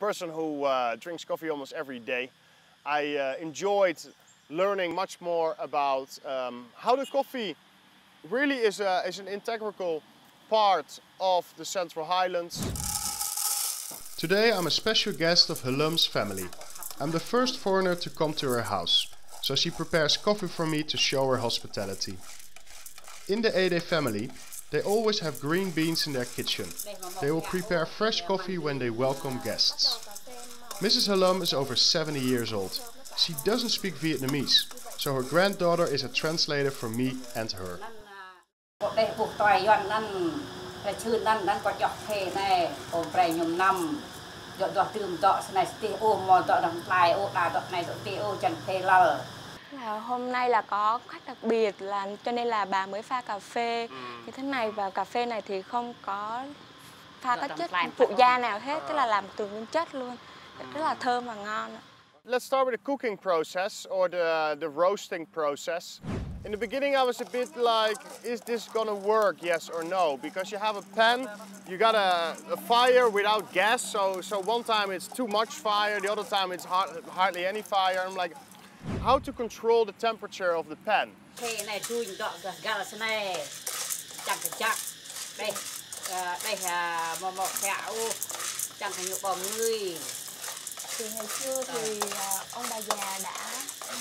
person who drinks coffee almost every day. I enjoyed learning much more about how the coffee really is an integral part of the Central Highlands. Today I'm a special guest of Halum's family. I'm the first foreigner to come to her house, so she prepares coffee for me to show her hospitality. In the Ede family, they always have green beans in their kitchen. They will prepare fresh coffee when they welcome guests. Mrs. Halum is over 70 years old. She doesn't speak Vietnamese, so her granddaughter is a translator for me and her. Hôm nay là có khách đặc biệt là cho nên là bà mới pha cà phê như thế này, và cà phê này thì không có pha các chất phụ gia nào hết, tức là làm từ nguyên chất luôn, rất là thơm và ngon. Let's start with the cooking process or the roasting process. In the beginning I was a bit like, is this gonna work, yes or no? Because you have a pan, you got a fire without gas, so one time it's too much fire, the other time it's hardly any fire. I'm like, how to control the temperature of the pan? Thì ngày xưa thì ông bà già đã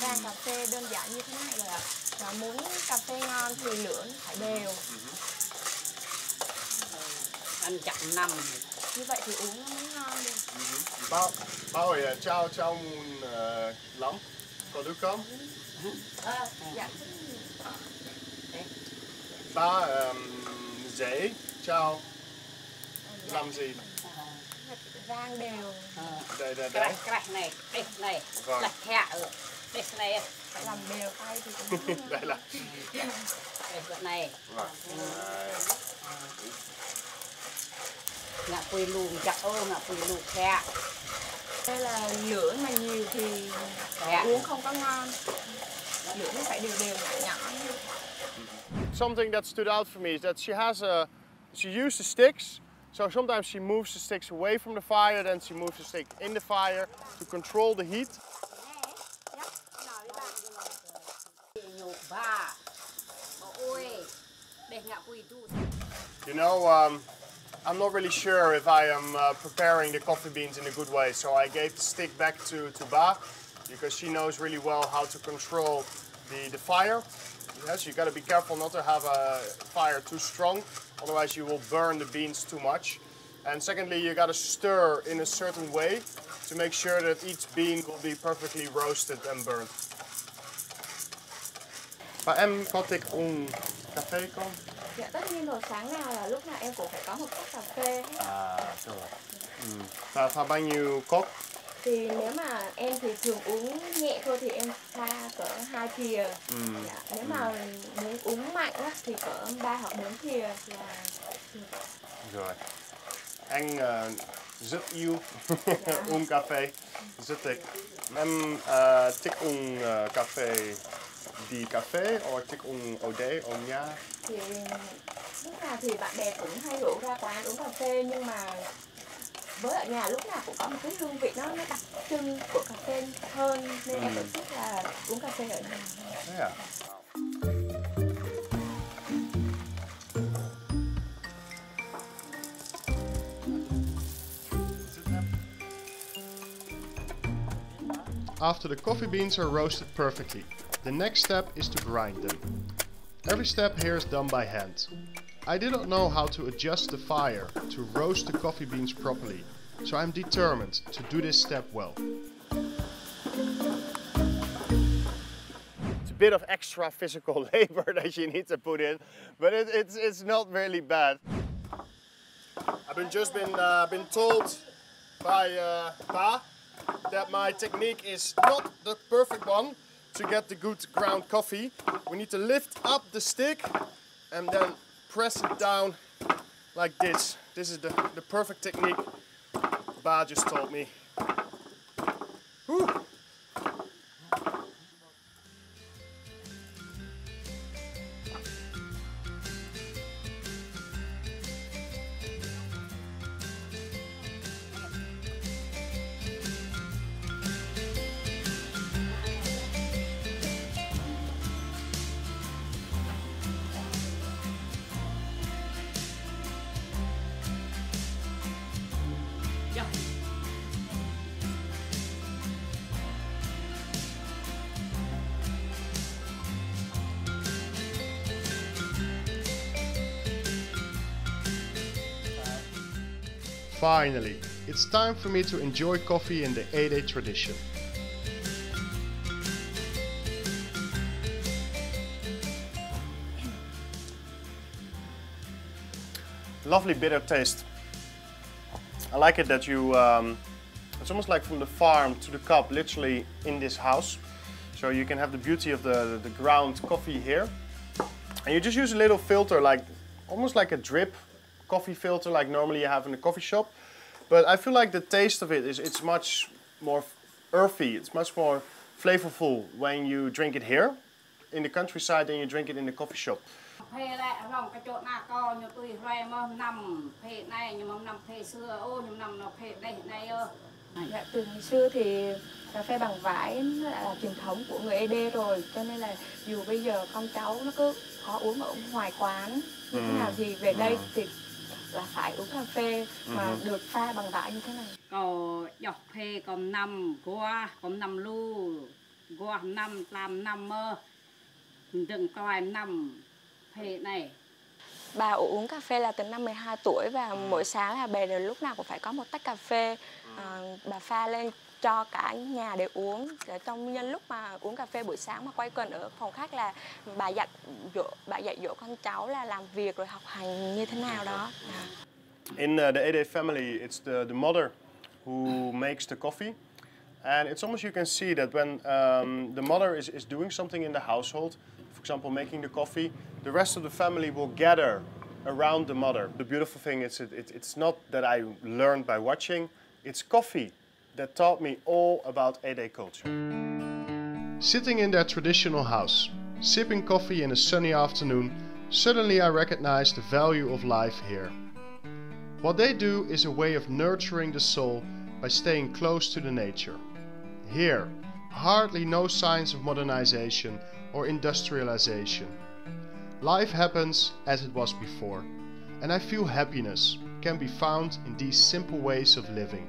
rang cà phê đơn giản như thế này rồi ạ. Và muốn cà phê ngon thì lửa phải đều. Ăn chậm năm. Như vậy thì uống nó mới ngon được. Ba ơi, chào lắm. Có được không? Dạ. Ba dễ chào làm gì? Rang đều. Đây. Cái này, đây này, lạch thẻ ở đây này. Phải làm đều tay thì cũng đây là. Đây này. Ngạ quỳ lùm chặt ngạ quỳ lùm thẻ. Đây là lửa mà nhiều thì uống không có ngon. Lửa nó phải đều nhỏ. Something that stood out for me is that she used the sticks. So sometimes she moves the sticks away from the fire, then she moves the stick in the fire to control the heat. You know, I'm not really sure if I am preparing the coffee beans in a good way, so I gave the stick back to Ba, because she knows really well how to control the fire. Yes, you got to be careful not to have a fire too strong, otherwise you will burn the beans too much. And secondly, you got to stir in a certain way to make sure that each bean will be perfectly roasted and burnt. Và em có thích uống cà phê không? Dạ tất nhiên rồi, sáng nào là lúc nào em cũng phải có một cốc cà phê. Rồi. Và pha bao nhiêu cốc? Thì nếu mà em thì thường uống nhẹ thôi thì em pha cỡ 2 thìa. Dạ. Nếu mà muốn uống mạnh á, thì cỡ 3 hoặc 4 thìa là rồi. Anh rất yêu uống cà phê, rất thích. Em thích uống cà phê đi cà phê hoặc thích uống ở đây, ở nhà? Thì lúc nào thì bạn bè cũng hay rủ ra quán uống cà phê, nhưng mà với ở nhà lúc nào cũng có một cái hương vị nó đặc trưng của cà phê hơn, nên em vẫn thích là uống cà phê ở nhà. Yeah. After the coffee beans are roasted perfectly, the next step is to grind them. Every step here is done by hand. I did not know how to adjust the fire to roast the coffee beans properly, so I'm determined to do this step well. It's a bit of extra physical labor that you need to put in, but it's not really bad. I've just been told by Pa that my technique is not the perfect one to get the good ground coffee. We need to lift up the stick and then press it down like this. This is the perfect technique Ba just told me. Whew. Dạ. Finally, it's time for me to enjoy coffee in the 8-day tradition. Lovely bitter taste. I like it that you, it's almost like from the farm to the cup, literally in this house. So you can have the beauty of the ground coffee here. And you just use a little filter, like almost like a drip coffee filter like normally you have in a coffee shop. But I feel like the taste of it it's much more earthy, it's much more flavorful when you drink it here in the countryside than you drink it in the coffee shop. Dạ, từ ngày xưa thì cà phê bằng vải là truyền thống của người ED rồi, cho nên là dù bây giờ con cháu nó cứ có uống ở ngoài quán như thế nào thì về đây thì là phải uống cà phê mà được pha bằng vải như thế này. Có dọc phê còn năm lu qua năm làm năm mơ đừng coi năm phê này. Bà uống cà phê là từ năm 12 tuổi và mỗi sáng là bà đều lúc nào cũng phải có một tách cà phê. Bà pha lên cho cả nhà để uống. Trong nhân lúc mà uống cà phê buổi sáng mà quay quần ở phòng khách là bà dạy dỗ con cháu là làm việc rồi học hành như thế nào đó. In the 8-day family, it's the mother who makes the coffee. And it's almost you can see that when the mother is doing something in the household, for example, making the coffee, the rest of the family will gather around the mother. The beautiful thing is it's not that I learned by watching, it's coffee that taught me all about 8-day culture. Sitting in their traditional house, sipping coffee in a sunny afternoon, suddenly I recognize the value of life here. What they do is a way of nurturing the soul by staying close to the nature. Here, hardly no signs of modernization or industrialization. Life happens as it was before, and I feel happiness can be found in these simple ways of living.